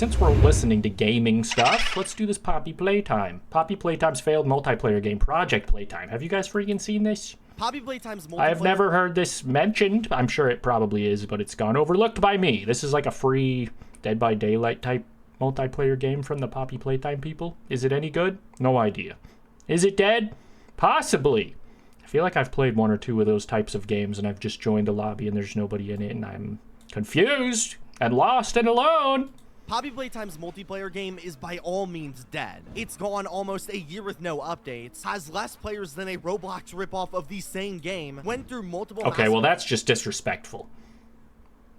since we're listening to gaming stuff, let's do this Poppy Playtime. Poppy Playtime's failed multiplayer game, Project Playtime. Have you guys freaking seen this? Poppy Playtime's multiplayer... I've never heard this mentioned. I'm sure it probably is, but it's gone overlooked by me. This is like a free Dead by Daylight type multiplayer game from the Poppy Playtime people. Is it any good? No idea. Is it dead? Possibly. I feel like I've played one or two of those types of games and I've just joined a lobby and there's nobody in it and I'm confused and lost and alone. Poppy Playtime's multiplayer game is by all means dead. It's gone almost a year with no updates, has less players than a Roblox ripoff of the same game, went through multiple... Okay, well that's just disrespectful.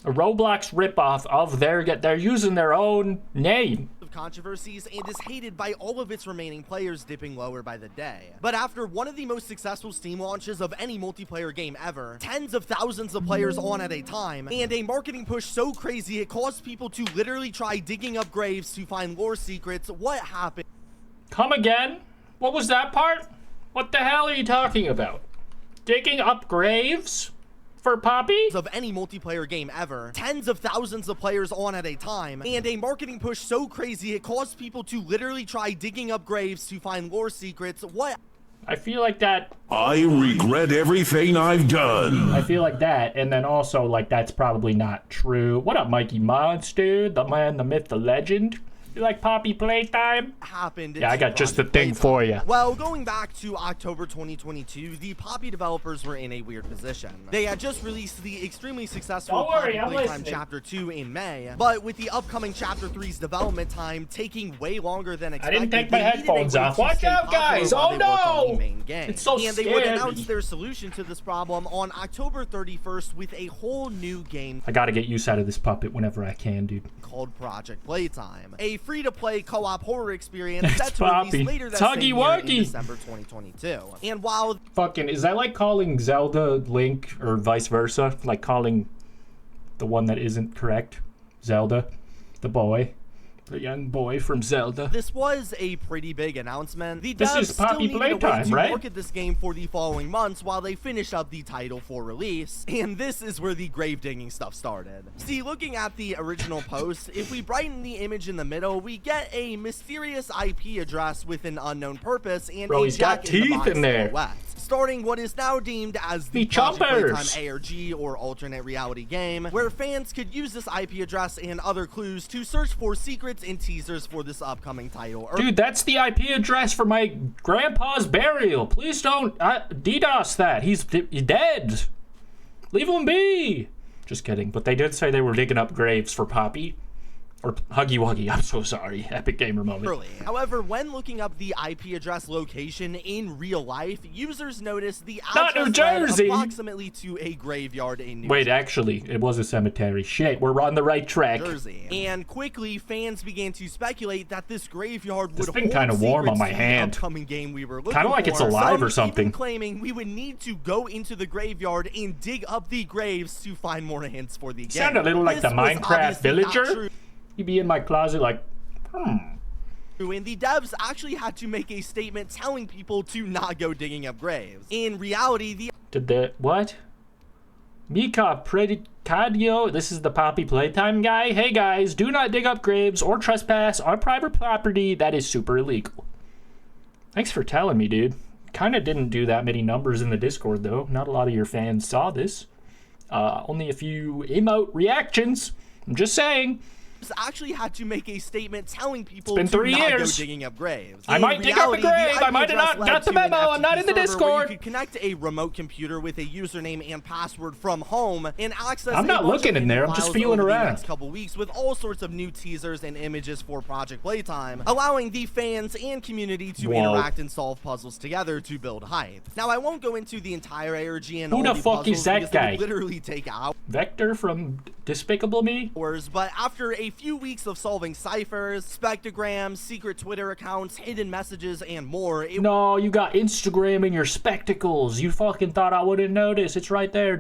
A Roblox ripoff of they're using their own name. Controversies and is hated by all of its remaining players, dipping lower by the day. But after one of the most successful Steam launches of any multiplayer game ever, tens of thousands of players on at a time, and a marketing push so crazy it caused people to literally try digging up graves to find lore secrets, what happened? Come again? What was that part? What the hell are you talking about? Digging up graves? For Poppy? Of any multiplayer game ever, tens of thousands of players on at a time, and a marketing push so crazy it caused people to literally try digging up graves to find lore secrets. What? I feel like that. I regret everything I've done. I feel like that, and then also like that's probably not true. What up, Mikey Mods, dude? The man, the myth, the legend. You like Poppy Playtime? Happened. Yeah, I got just the thing for you. Well, going back to October 2022, the Poppy developers were in a weird position. They had just released the extremely successful Poppy Playtime Chapter 2 in May, but with the upcoming Chapter 3's development time taking way longer than expected, I didn't take my headphones off. Watch out, guys! Oh no! It's so scary. And they would announce their solution to this problem on October 31st with a whole new game. I gotta get use out of this puppet whenever I can, dude. Called Project Playtime, a free-to-play co-op horror experience set to Poppy. release later that Huggy same year Wuggy. in December 2022. And while fucking, is that like calling Zelda Link or vice versa? Like calling the one that isn't correct Zelda, the boy, the young boy from Zelda. This was a pretty big announcement. The This devs is Poppy still needed Playtime, a way to right? market this game for the following months while they finish up the title for release. And this is where the grave digging stuff started. See, looking at the original post, if we brighten the image in the middle, we get a mysterious IP address with an unknown purpose and Bro, a he's got Jack in the teeth Box in there. silhouette, starting what is now deemed as the The Project chompers. Playtime ARG or alternate reality game, where fans could use this IP address and other clues to search for secrets and teasers for this upcoming title. Dude, that's the IP address for my grandpa's burial. Please don't DDoS that. He's dead. Leave him be. Just kidding. But they did say they were digging up graves for Poppy. Or Huggy Wuggy, I'm so sorry. Epic gamer moment. However, when looking up the IP address location in real life, users noticed the Not New address Jersey. led approximately to a graveyard in New Wait, actually, it was a cemetery. Shit, we're on the right track. Jersey. And quickly, fans began to speculate that this graveyard would This thing hold kind of warm on my secrets to hand. the upcoming game we were looking Kind of like for. it's alive Some or something. even claiming we would need to go into the graveyard and dig up the graves to find more hints for the game. Sound a little like This the was Minecraft obviously not villager. true. He'd be in my closet like, And the devs actually had to make a statement telling people to not go digging up graves. In reality, what? Mika Predicadio, this is the Poppy Playtime guy. Hey guys, do not dig up graves or trespass on private property. That is super illegal. Thanks for telling me, dude. Kind of didn't do that many numbers in the Discord, though. Not a lot of your fans saw this. Only a few emote reactions. I'm just saying. Actually had to make a statement telling people It's been 3 to not years. go digging up graves. I might dig up a grave. I might have not got the memo. I'm not in the Discord. You could connect a remote computer with a username and password from home and access. I'm not looking in there. I'm just feeling around. Next couple weeks with all sorts of new teasers and images for Project Playtime, allowing the fans and community to interact and solve puzzles together to build hype. Now, I won't go into the entire ARG and who all the fuck is that guy? Literally take hours. Vector from Despicable Me? But after a few weeks of solving ciphers, spectrograms, secret Twitter accounts, hidden messages, and more, No, you got Instagram in your spectacles. You fucking thought I wouldn't notice. It's right there.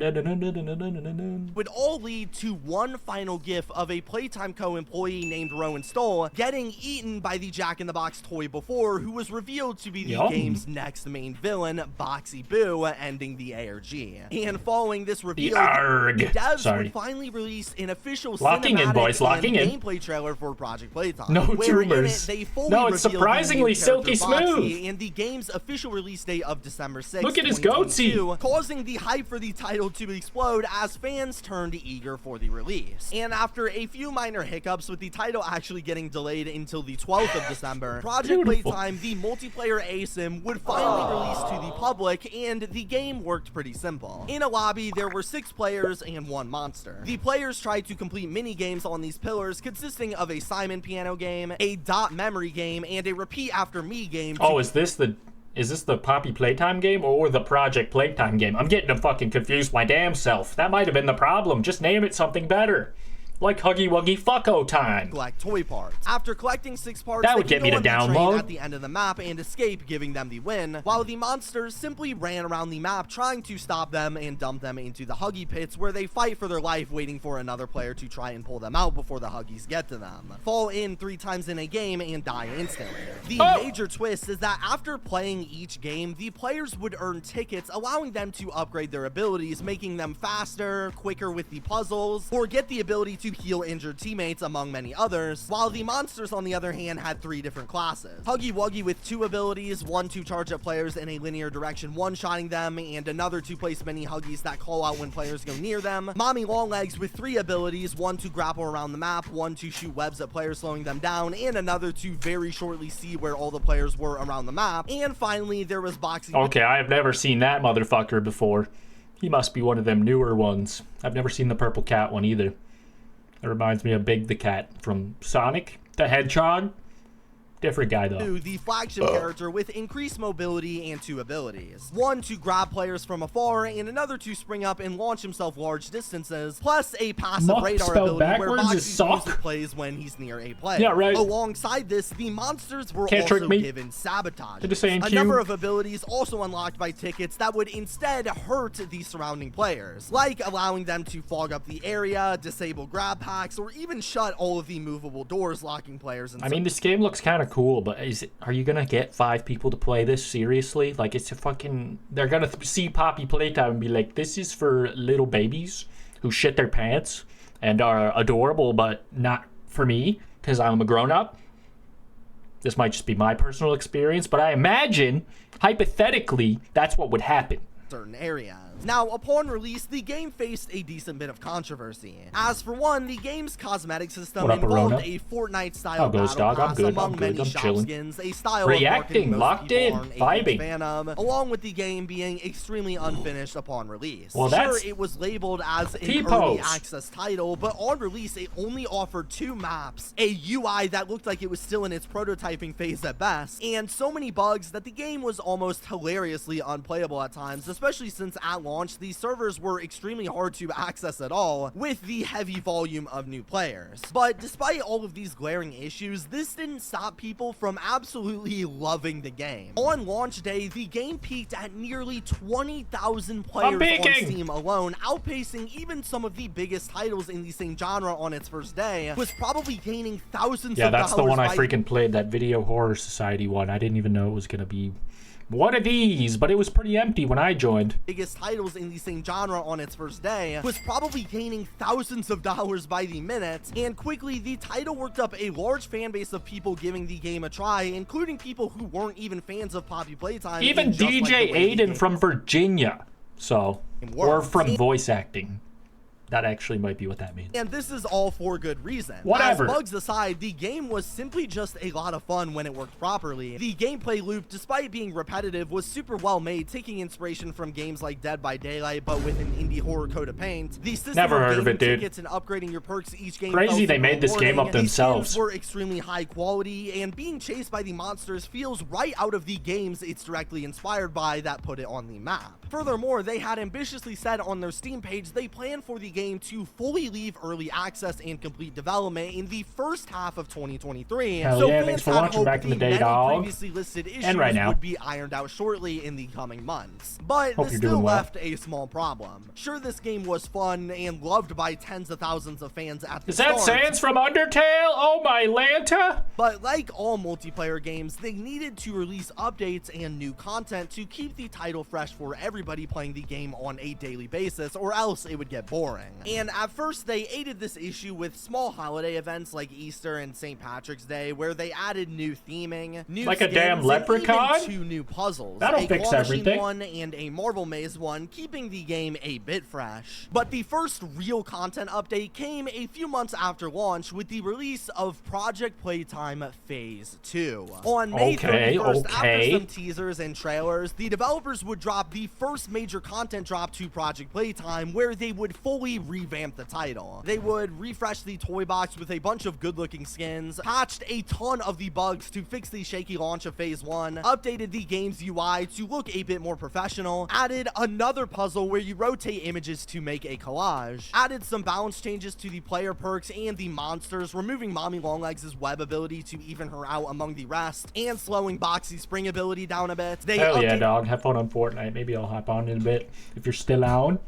Would all lead to one final gif of a Playtime Co. employee named Rowan Stoll getting eaten by the Jack-in-the-Box toy before, who was revealed to be the game's next main villain, Boxy Boo, ending the ARG. And following this reveal, the devs would finally release an official locking in, boys, locking in. gameplay trailer for Project Playtime. No tumors. No, it's surprisingly silky smooth. And the game's official release date of December 6th, Look at his goatee. causing the hype for the title to explode as fans turned eager for the release. And after a few minor hiccups with the title actually getting delayed until the 12th of December, Project Playtime, the multiplayer ASIM, would finally release to the public, and the game worked pretty simple. In a lobby, there were 6 players and 1 monster. The players tried to complete mini games on these pillars consisting of a Simon piano game, a dot memory game, and a repeat after me game. Oh, is this the Poppy Playtime game or the Project Playtime game? I'm getting fucking confused my damn self. That might have been the problem. Just name it something better. Like Huggy Wuggy Fucko Time. Collect toy parts. After collecting 6 parts, that would get me to download at the end of the map and escape, giving them the win, while the monsters simply ran around the map trying to stop them and dump them into the Huggy pits, where they fight for their life, waiting for another player to try and pull them out before the Huggies get to them. Fall in 3 times in a game and die instantly. The major twist is that after playing each game, the players would earn tickets, allowing them to upgrade their abilities, making them faster, quicker with the puzzles, or get the ability to heal injured teammates, among many others, while the monsters, on the other hand, had 3 different classes. Huggy Wuggy with 2 abilities, one to charge up players in a linear direction, one-shotting them, and another to place many Huggies that call out when players go near them. Mommy Longlegs with 3 abilities, one to grapple around the map, one to shoot webs at players slowing them down, and another to very shortly see where all the players were around the map. And finally, there was Boxing. Okay, I have never seen that motherfucker before. He must be one of them newer ones. I've never seen the purple cat one either. It reminds me of Big the Cat from Sonic the Hedgehog. Different guy, though. The flagship character with increased mobility and 2 abilities. One to grab players from afar, and another to spring up and launch himself large distances, plus a passive radar ability where Boxy plays when he's near a player. Yeah, right. Alongside this, the monsters were also given sabotage. A number of abilities also unlocked by tickets that would instead hurt the surrounding players, like allowing them to fog up the area, disable grab packs, or even shut all of the movable doors, locking players inside. I mean, this game looks kind of cool, but are you gonna get 5 people to play this seriously? Like, it's a fucking, they're gonna see Poppy Playtime and be like, this is for little babies who shit their pants and are adorable, but not for me because I'm a grown-up. This might just be my personal experience, but I imagine hypothetically that's what would happen. Certain areas. Now, upon release, the game faced a decent bit of controversy. As for one, the game's cosmetic system involved a Fortnite-style battle pass among many shop skins, a style reacting, locked in, vibing, fan of, along with the game being extremely unfinished upon release. Well, sure, it was labeled as an early access title, but on release, it only offered 2 maps, a UI that looked like it was still in its prototyping phase at best, and so many bugs that the game was almost hilariously unplayable at times, especially since at launch, these servers were extremely hard to access at all with the heavy volume of new players. But despite all of these glaring issues, this didn't stop people from absolutely loving the game. On launch day, the game peaked at nearly 20,000 players on Steam alone, outpacing even some of the biggest titles in the same genre on its first day, was probably gaining thousands of dollars. Yeah, that's the one I freaking played, that Video Horror Society one. I didn't even know it was gonna be one of these, but it was pretty empty when I joined. Biggest titles in the same genre on its first day, was probably gaining thousands of dollars by the minute, and quickly the title worked up a large fan base of people giving the game a try, including people who weren't even fans of Poppy Playtime. Even DJ Aiden from Virginia, or from voice acting. That actually might be what that means. And this is all for good reason. Whatever. As bugs aside, the game was simply just a lot of fun when it worked properly. The gameplay loop, despite being repetitive, was super well made, taking inspiration from games like Dead by Daylight, but with an indie horror coat of paint. The system Never heard of it, dude. Tickets and upgrading your perks each game. Crazy they made this game up themselves. These were extremely high quality, and being chased by the monsters feels right out of the games it's directly inspired by that put it on the map. Furthermore, they had ambitiously said on their Steam page they plan for the game to fully leave early access and complete development in the first half of 2023. Hell so yeah, thanks for watching back in the day, dog. Previously listed issues and right now would be ironed out shortly in the coming months. But this still left a small problem. Sure, this game was fun and loved by tens of thousands of fans at the start. Is that Sans from Undertale? Oh my Lanta! But like all multiplayer games, they needed to release updates and new content to keep the title fresh for everybody playing the game on a daily basis, or else it would get boring. And at first, they aided this issue with small holiday events like Easter and St. Patrick's Day, where they added new theming, new like skins, a damn leprechaun? and even 2 new puzzles. That'll fix claw machine everything. one and a marble maze one, keeping the game a bit fresh. But the first real content update came a few months after launch with the release of Project Playtime Phase 2. On May 31st, after some teasers and trailers, the developers would drop the first major content drop to Project Playtime, where they would fully revamp the title. They would refresh the toy box with a bunch of good-looking skins, patched a ton of the bugs to fix the shaky launch of Phase 1, updated the game's UI to look a bit more professional, added another puzzle where you rotate images to make a collage, added some balance changes to the player perks and the monsters, removing Mommy Longlegs' web ability to even her out among the rest, and slowing Boxy's spring ability down a bit. Hell yeah, dog. Have fun on Fortnite. Maybe I'll hop on in a bit if you're still on.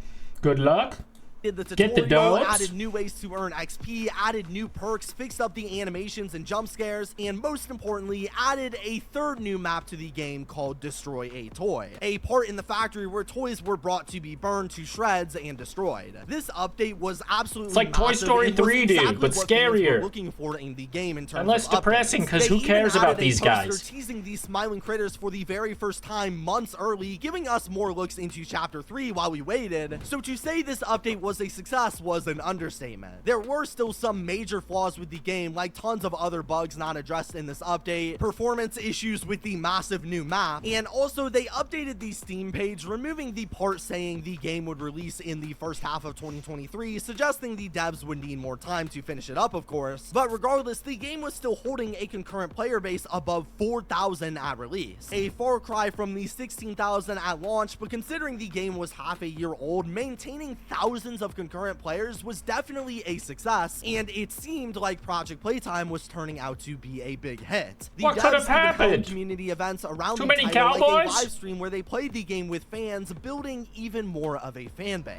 Good luck. The tutorial, added new ways to earn XP, added new perks, fixed up the animations and jump scares, and most importantly, added a third new map to the game called Destroy a Toy, a part in the factory where toys were brought to be burned to shreds and destroyed. This update was absolutely It's like Toy Story 3, dude, but scarier. Looking for in the game in terms and less of depressing, because who even cares about added these a poster guys? teasing these smiling critters for the very first time months early, giving us more looks into Chapter 3 while we waited. So to say this update was a success was an understatement. There were still some major flaws with the game, like tons of other bugs not addressed in this update, performance issues with the massive new map, and also they updated the Steam page, removing the part saying the game would release in the first half of 2023, suggesting the devs would need more time to finish it up, of course. But regardless, the game was still holding a concurrent player base above 4,000 at release, a far cry from the 16,000 at launch, but considering the game was half a year old, maintaining thousands of concurrent players was definitely a success, and it seemed like Project Playtime was turning out to be a big hit. The What could have devs even held happened? community events around Too the many title, like a cowboys? live stream where they played the game with fans, building even more of a fan base.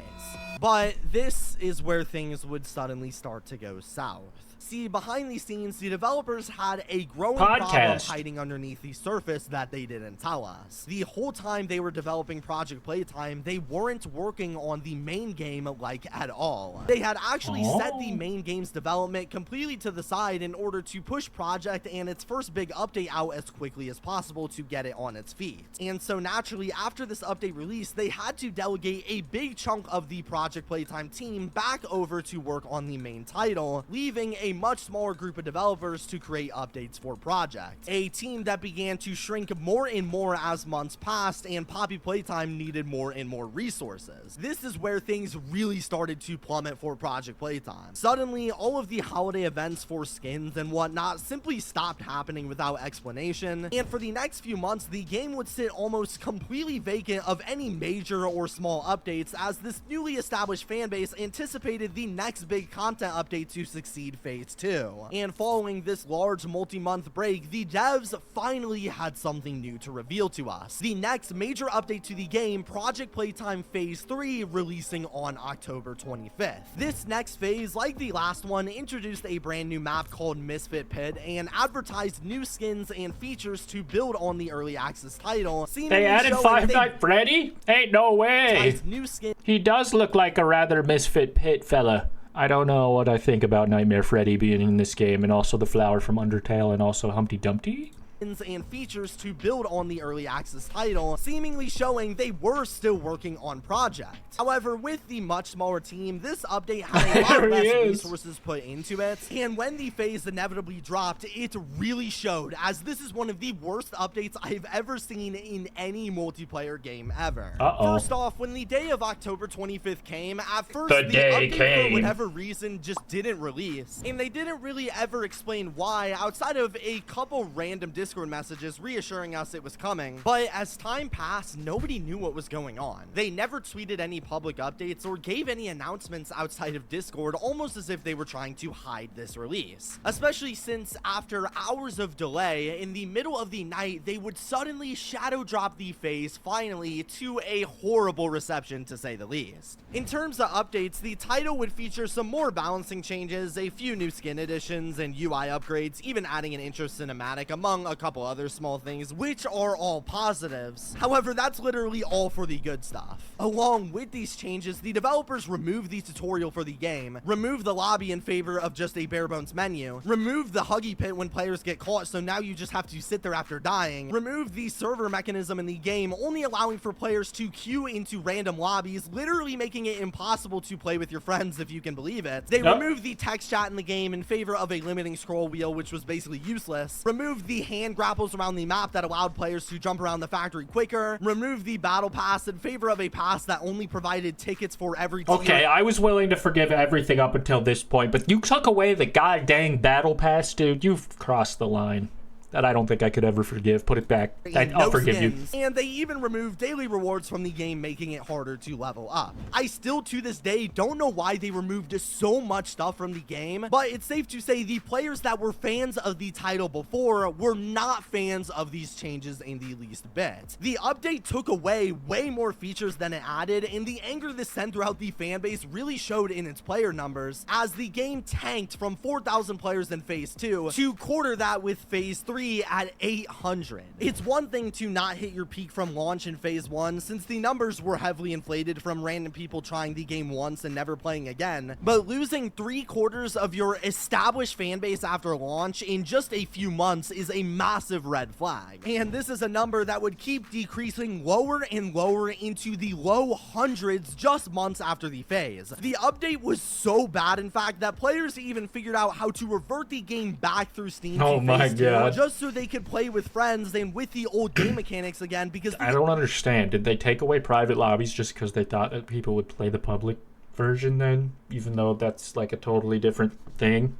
But this is where things would suddenly start to go south. See, behind the scenes, the developers had a growing problem hiding underneath the surface that they didn't tell us. The whole time they were developing Project Playtime, they weren't working on the main game like at all. They had actually set the main game's development completely to the side in order to push Project and its first big update out as quickly as possible to get it on its feet. And so naturally, after this update release, they had to delegate a big chunk of the Project Playtime team back over to work on the main title, leaving a much smaller group of developers to create updates for Project. A team that began to shrink more and more as months passed, and Poppy Playtime needed more and more resources. This is where things really started to plummet for Project Playtime. Suddenly, all of the holiday events for skins and whatnot simply stopped happening without explanation, and for the next few months, the game would sit almost completely vacant of any major or small updates, as this newly established fan base anticipated the next big content update to succeed Phase 2. And following this large multi-month break, the devs finally had something new to reveal to us. The next major update to the game, Project Playtime Phase 3, releasing on October 25th. This next phase, like the last one, introduced a brand new map called Misfit Pit and advertised new skins and features to build on the early access title. They added Five Nights at Freddy? Ain't no way. New skin. He does look like a rather Misfit Pit fella. I don't know what I think about Nightmare Freddy being in this game, and also the flower from Undertale, and also Humpty Dumpty. And features to build on the early access title, seemingly showing they were still working on Project. However, with the much smaller team, this update had a lot less resources put into it, and when the phase inevitably dropped, it really showed, as this is one of the worst updates I've ever seen in any multiplayer game ever. First off, when the day of October 25th came, at first the update for whatever reason just didn't release, and they didn't really ever explain why, outside of a couple random Discord messages reassuring us it was coming, but as time passed, nobody knew what was going on. They never tweeted any public updates or gave any announcements outside of Discord, almost as if they were trying to hide this release. Especially since after hours of delay, in the middle of the night, they would suddenly shadow drop the phase finally to a horrible reception, to say the least. In terms of updates, the title would feature some more balancing changes, a few new skin additions and UI upgrades, even adding an intro cinematic, among a couple other small things, which are all positives. However, that's literally all for the good stuff. Along with these changes, the developers removed the tutorial for the game, removed the lobby in favor of just a bare bones menu, removed the Huggy pit when players get caught, so now you just have to sit there after dying, removed the server mechanism in the game, only allowing for players to queue into random lobbies, literally making it impossible to play with your friends, if you can believe it. They removed the text chat in the game in favor of a limiting scroll wheel, which was basically useless, removed the hand grapples around the map that allowed players to jump around the factory quicker, removed the battle pass in favor of a pass that only provided tickets for every team. Okay, I was willing to forgive everything up until this point, but you took away the goddamn battle pass, dude. You've crossed the line that I don't think I could ever forgive. Put it back. I'll forgive you. And they even removed daily rewards from the game, making it harder to level up. I still, to this day, don't know why they removed so much stuff from the game, but it's safe to say the players that were fans of the title before were not fans of these changes in the least bit. The update took away way more features than it added, and the anger this sent throughout the fanbase really showed in its player numbers, as the game tanked from 4,000 players in Phase 2 to quarter that with Phase 3 at 800. It's one thing to not hit your peak from launch in Phase 1, since the numbers were heavily inflated from random people trying the game once and never playing again, but losing 3/4 of your established fan base after launch in just a few months is a massive red flag. And this is a number that would keep decreasing lower and lower into the low hundreds just months after the phase. The update was so bad, in fact, that players even figured out how to revert the game back through Steam Oh my God. just so they could play with friends and with the old game mechanics again, because I don't understand. Did they take away private lobbies just because they thought that people would play the public version then, even though that's like a totally different thing?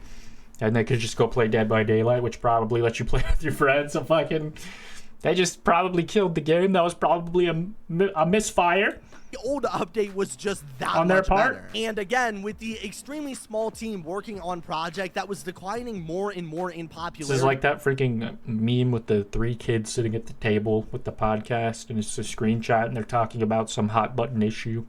And they could just go play Dead by Daylight, which probably lets you play with your friends. So fucking, they just probably killed the game. That was probably a misfire. The old update was just that on their much part. better. And again, with the extremely small team working on Project that was declining more and more in popularity. This is like that freaking meme with the 3 kids sitting at the table with the podcast, and it's a screenshot, and they're talking about some hot button issue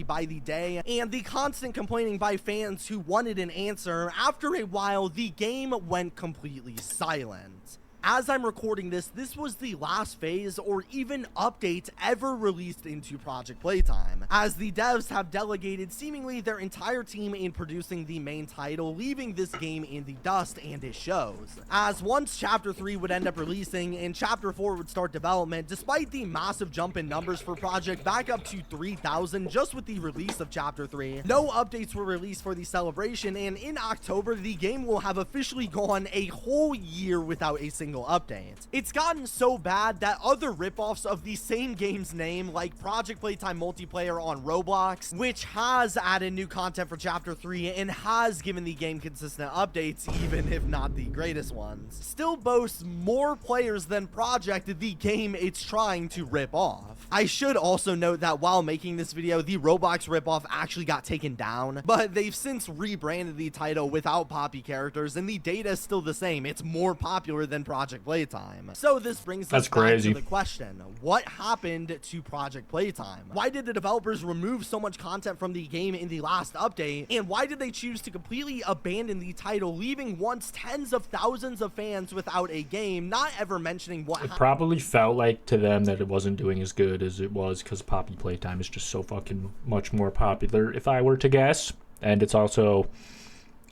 by the day, and the constant complaining by fans who wanted an answer. After a while, the game went completely silent. As I'm recording this, this was the last phase or even update ever released into Project Playtime, as the devs have delegated seemingly their entire team in producing the main title, leaving this game in the dust, and it shows. As once Chapter 3 would end up releasing and Chapter 4 would start development, despite the massive jump in numbers for Project back up to 3,000 just with the release of Chapter 3, no updates were released for the celebration, and in October, the game will have officially gone a whole year without a single update. It's gotten so bad that other ripoffs of the same game's name, like Project Playtime multiplayer on Roblox, which has added new content for Chapter 3 and has given the game consistent updates, even if not the greatest ones, still boasts more players than Project, the game it's trying to rip off. I should also note that while making this video, the Roblox ripoff actually got taken down, but they've since rebranded the title without Poppy characters, and the data is still the same. It's more popular than Project Playtime. So this brings us back to the question, what happened to Project Playtime? Why did the developers remove so much content from the game in the last update? And why did they choose to completely abandon the title, leaving once tens of thousands of fans without a game, not ever mentioning what happened? It probably felt like to them that it wasn't doing as good as it was because Poppy Playtime is just so fucking much more popular, if I were to guess. And it's also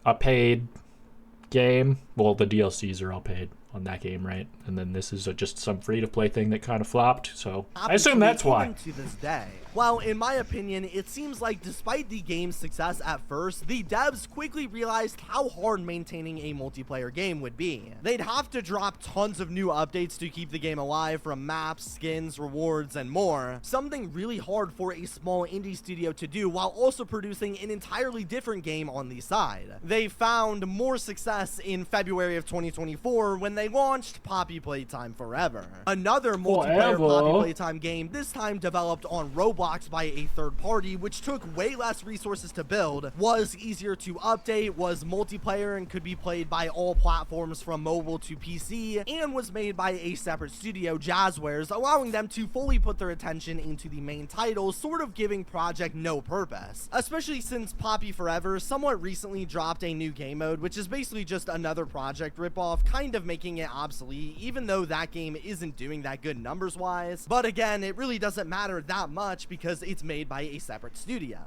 a paid game. Well, the DLCs are all paid on that game, right? And then this is just some free-to-play thing that kind of flopped, so I assume that's why. To this day. Well, in my opinion, it seems like despite the game's success at first, the devs quickly realized how hard maintaining a multiplayer game would be. They'd have to drop tons of new updates to keep the game alive, from maps, skins, rewards, and more. Something really hard for a small indie studio to do while also producing an entirely different game on the side. They found more success in February February of 2024 when they launched Poppy Playtime Forever. Another multiplayer Poppy Playtime game, this time developed on Roblox by a third party, which took way less resources to build, was easier to update, was multiplayer and could be played by all platforms from mobile to PC, and was made by a separate studio, Jazzwares, allowing them to fully put their attention into the main title, sort of giving Project no purpose. Especially since Poppy Forever somewhat recently dropped a new game mode, which is basically just another Project ripoff, kind of making it obsolete, even though that game isn't doing that good numbers-wise. But again, it really doesn't matter that much because it's made by a separate studio.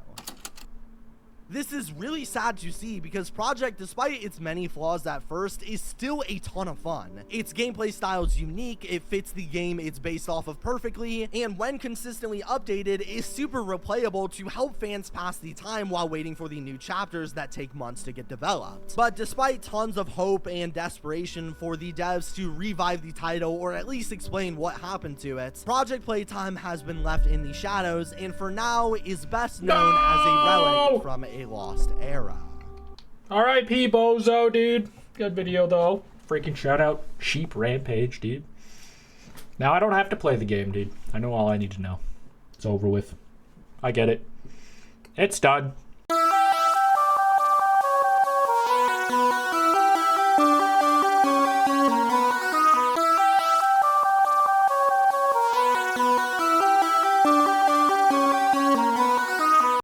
This is really sad to see because Project, despite its many flaws at first, is still a ton of fun. Its gameplay style is unique, it fits the game it's based off of perfectly, and when consistently updated, is super replayable to help fans pass the time while waiting for the new chapters that take months to get developed. But despite tons of hope and desperation for the devs to revive the title or at least explain what happened to it, Project Playtime has been left in the shadows and for now is best known as a relic from a lost era. R.I.P. Bozo, dude. Good video, though. Freaking shout out Sheep Rampage, dude. Now I don't have to play the game, dude. I know all I need to know. It's over with. I get it. It's done.